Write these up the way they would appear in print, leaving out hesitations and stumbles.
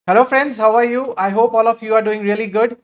Hello friends, how are you? I hope all of you are doing really good.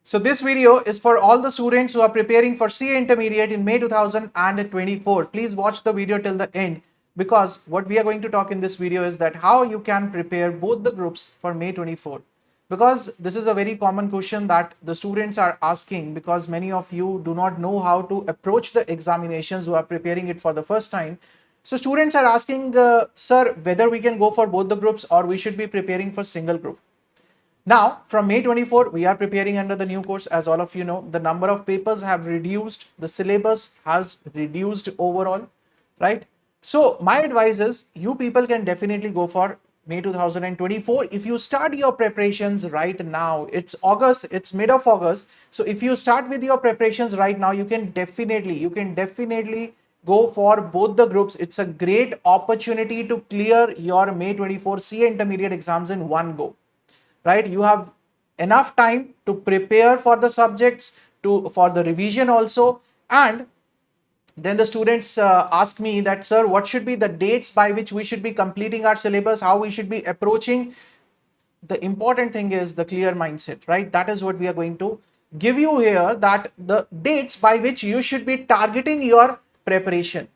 So this video is for all the students who are preparing for CA Intermediate in May 2024. Please watch the video till the end because what we are going to talk in this video is that how you can prepare both the groups for May 24. Because this is a very common question that the students are asking because many of you do not know how to approach the examinations who are preparing it for the first time. So students are asking, sir, whether we can go for both the groups or we should be preparing for single group. Now, from May 24, we are preparing under the new course. As all of you know, the number of papers have reduced, the syllabus has reduced overall, right? So my advice is you people can definitely go for May 2024 if you start your preparations right now. It's August, it's mid of August. So if you start with your preparations right now, you can definitely go for both the groups. It's a great opportunity to clear your May 24 CA intermediate exams in one go, right? You have enough time to prepare for the subjects, for the revision also. And then the students ask me that, sir, what should be the dates by which we should be completing our syllabus, how we should be approaching? The important thing is the clear mindset, right? That is what we are going to give you here, that the dates by which you should be targeting your preparation.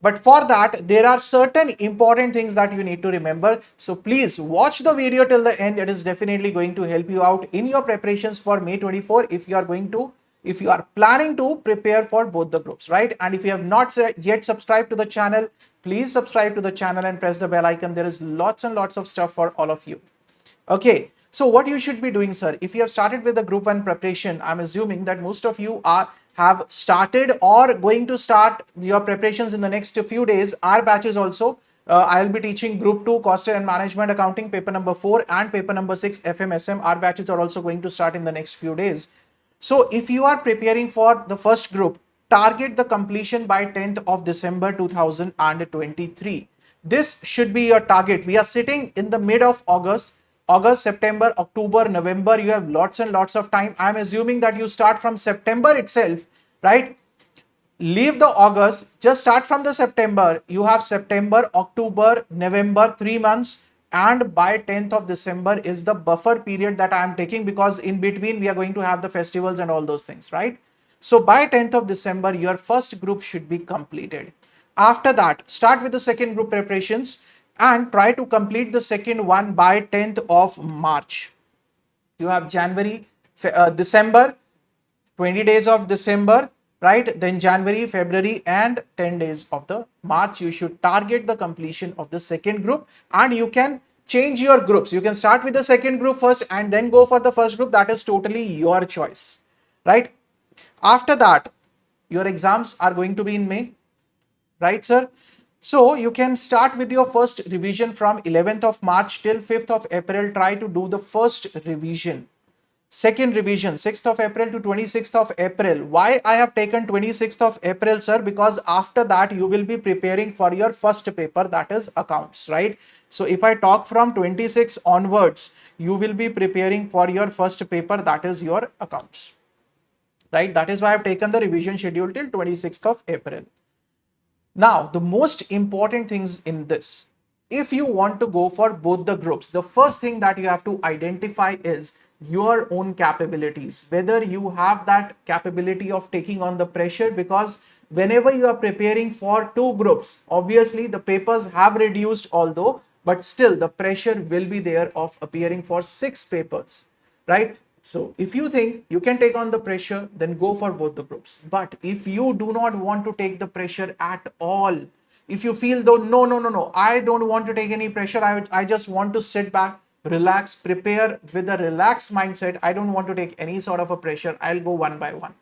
But for that, there are certain important things that you need to remember. So please watch the video till the end. It is definitely going to help you out in your preparations for May 24 if you are planning to prepare for both the groups, right? And if you have not yet subscribed to the channel, please subscribe to the channel and press the bell icon. There is lots and lots of stuff for all of you. Okay, so what you should be doing, sir, if you have started with the group 1 preparation, I'm assuming that most of you have started or going to start your preparations in the next few days. Our batches also, I'll be teaching group 2 cost and management accounting paper number 4 and paper number 6 FMSM. Our batches are also going to start in the next few days. So if you are preparing for the first group, target the completion by 10th of December 2023. This should be your target. We are sitting in the mid of August. August, September, October, November, you have lots and lots of time. I'm assuming that you start from September itself, right? Leave the August, just start from the September. You have September, October, November, 3 months, and by 10th of December is the buffer period that I am taking because in between we are going to have the festivals and all those things, right? So by 10th of December, your first group should be completed. After that, start with the second group preparations and try to complete the second one by 10th of March. You have January, December, 20 days of December, right? Then January, February, and 10 days of the March. You should target the completion of the second group, and you can change your groups. You can start with the second group first and then go for the first group. That is totally your choice, right? After that, your exams are going to be in May, right, sir? So you can start with your first revision from 11th of March till 5th of April. Try to do the first revision. Second revision, 6th of April to 26th of April. Why I have taken 26th of April, sir? Because after that you will be preparing for your first paper, that is accounts, right? So if I talk from 26 onwards, you will be preparing for your first paper, that is your accounts, right? That is why I have taken the revision schedule till 26th of April. Now, the most important things in this, if you want to go for both the groups, the first thing that you have to identify is your own capabilities, whether you have that capability of taking on the pressure, because whenever you are preparing for two groups, obviously the papers have reduced although, but still the pressure will be there of appearing for 6 papers, right? So if you think you can take on the pressure, then go for both the groups. But if you do not want to take the pressure at all, if you feel though, no, I don't want to take any pressure. I just want to sit back, relax, prepare with a relaxed mindset. I don't want to take any sort of a pressure. I'll go one by one,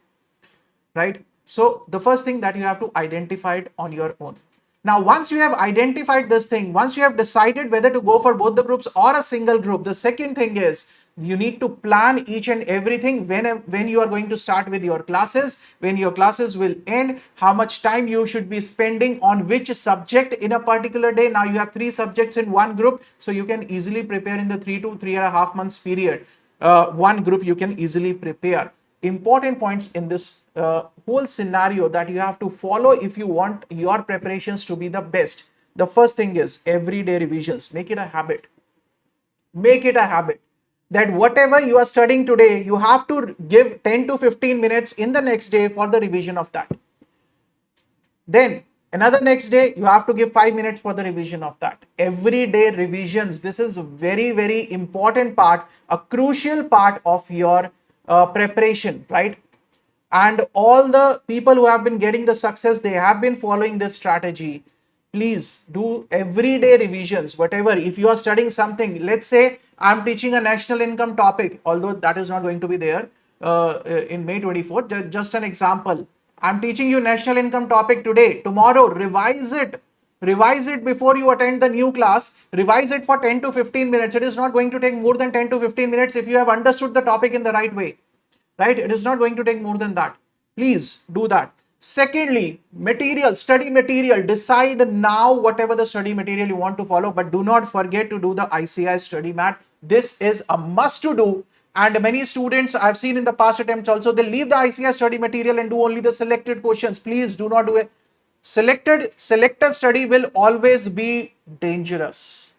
right? So the first thing that you have to identify it on your own. Now, once you have identified this thing, once you have decided whether to go for both the groups or a single group, the second thing is you need to plan each and everything when you are going to start with your classes, when your classes will end, how much time you should be spending on which subject in a particular day. Now you have 3 subjects in one group, so you can easily prepare in the 3 to 3.5 months period. One group you can easily prepare. Important points in this whole scenario that you have to follow if you want your preparations to be the best. The first thing is everyday revisions. Make it a habit. Make it a habit that whatever you are studying today, you have to give 10 to 15 minutes in the next day for the revision of that. Then another next day, you have to give 5 minutes for the revision of that. Every day revisions. This is a very, very important part, a crucial part of your preparation, right? And all the people who have been getting the success, they have been following this strategy. Please do everyday revisions, whatever. If you are studying something, let's say I'm teaching a national income topic, although that is not going to be there in May 24th. Just an example. I'm teaching you national income topic today. Tomorrow, revise it. Revise it before you attend the new class. Revise it for 10 to 15 minutes. It is not going to take more than 10 to 15 minutes if you have understood the topic in the right way, right? It is not going to take more than that. Please do that. Secondly, material, study material. Decide now whatever the study material you want to follow, but do not forget to do the ICAI study mat. This is a must to do. And many students I've seen in the past attempts also, they leave the ICAI study material and do only the selected questions. Please do not do it. Selective study will always be dangerous.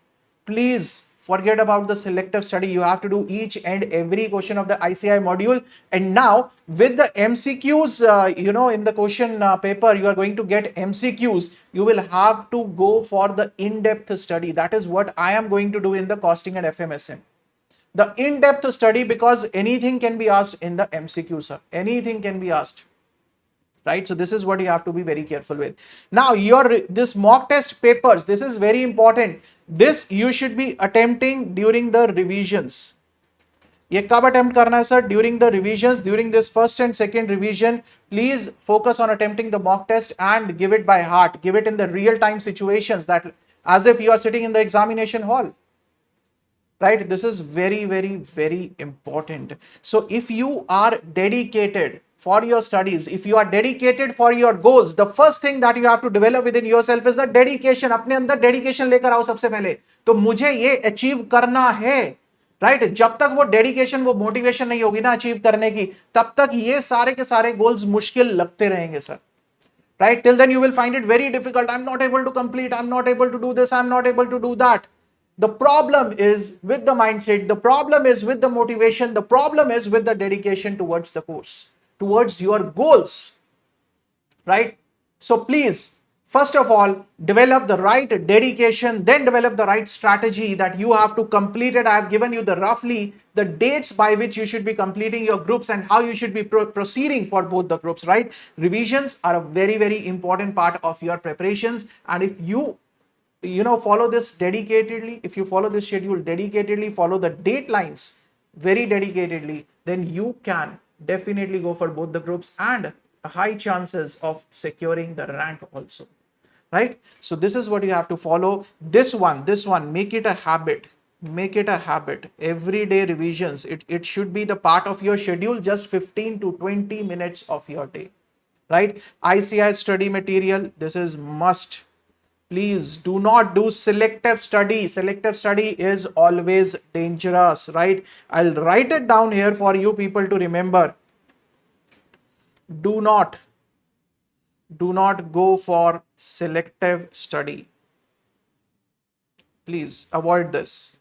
Please forget about the selective study. You have to do each and every question of the ICAI module. And now with the MCQs, in the question paper, you are going to get MCQs. You will have to go for the in-depth study. That is what I am going to do in the costing and FMSM. The in-depth study, because anything can be asked in the MCQ, sir. Anything can be asked. Right, so this is what you have to be very careful with. Now this mock test papers, this is very important. This you should be attempting during the revisions. ये कब attempt करना है sir? During the revisions, during this first and second revision, please focus on attempting the mock test and give it by heart. Give it in the real time situations, that as if you are sitting in the examination hall. Right, this is very, very, very important. So if you are dedicated for your studies, if you are dedicated for your goals, the first thing that you have to develop within yourself is the dedication. अपने अंदर dedication लेकर आओ सबसे पहले. तो मुझे ये achieve करना है, right? जब तक वो dedication, वो motivation नहीं होगी ना achieve करने की, तब तक ये सारे के सारे goals मुश्किल लगते रहेंगे sir. Right? Till then you will find it very difficult. I'm not able to complete. I'm not able to do this. I'm not able to do that. The problem is with the mindset, the problem is with the motivation, the problem is with the dedication towards the course, towards your goals, right? So please, first of all, develop the right dedication, then develop the right strategy that you have to complete it. I have given you the roughly the dates by which you should be completing your groups and how you should be proceeding for both the groups, right? Revisions are a very, very important part of your preparations. And if you follow this dedicatedly, if you follow this schedule dedicatedly, follow the date lines very dedicatedly, then you can definitely go for both the groups and high chances of securing the rank also, right? So this is what you have to follow. This one, make it a habit. Make it a habit. Everyday revisions. It should be the part of your schedule, just 15 to 20 minutes of your day, right? ICAI study material, this is must. Please do not do selective study. Selective study is always dangerous, right? I'll write it down here for you people to remember. Do not go for selective study. Please avoid this.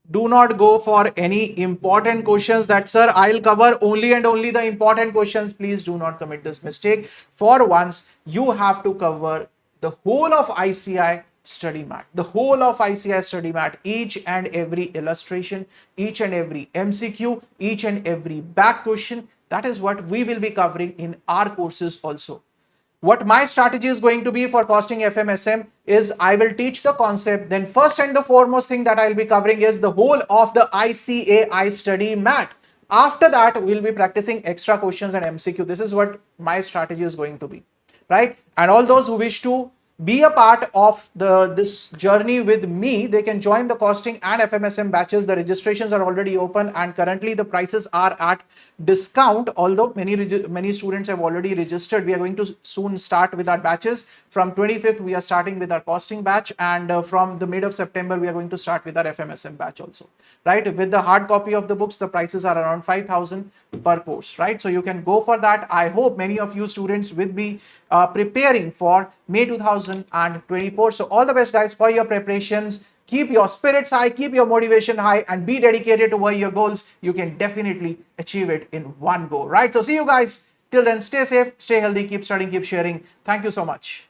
Do not go for any important questions that, sir, I'll cover only and only the important questions. Please do not commit this mistake. For once, you have to cover the whole of ICAI study mat, the whole of ICAI study mat, each and every illustration, each and every MCQ, each and every back question. That is what we will be covering in our courses also. What my strategy is going to be for costing FMSM is I will teach the concept. Then first and the foremost thing that I'll be covering is the whole of the ICAI study mat. After that, we'll be practicing extra questions and MCQ. This is what my strategy is going to be, right? And all those who wish to be a part of this journey with me, they can join the costing and FMSM batches. The registrations are already open and currently the prices are at discount. Although many students have already registered, we are going to soon start with our batches. From 25th, we are starting with our costing batch, and from the mid of September, we are going to start with our FMSM batch also, right? With the hard copy of the books, the prices are around 5,000 per course, right? So you can go for that. I hope many of you students will be preparing for May 2024. So all the best, guys, for your preparations. keep your spirits high, keep your motivation high, and be dedicated to your goals. You can definitely achieve it in one go, right? So see you guys. Till then, stay safe, stay healthy, keep studying, keep sharing. Thank you so much.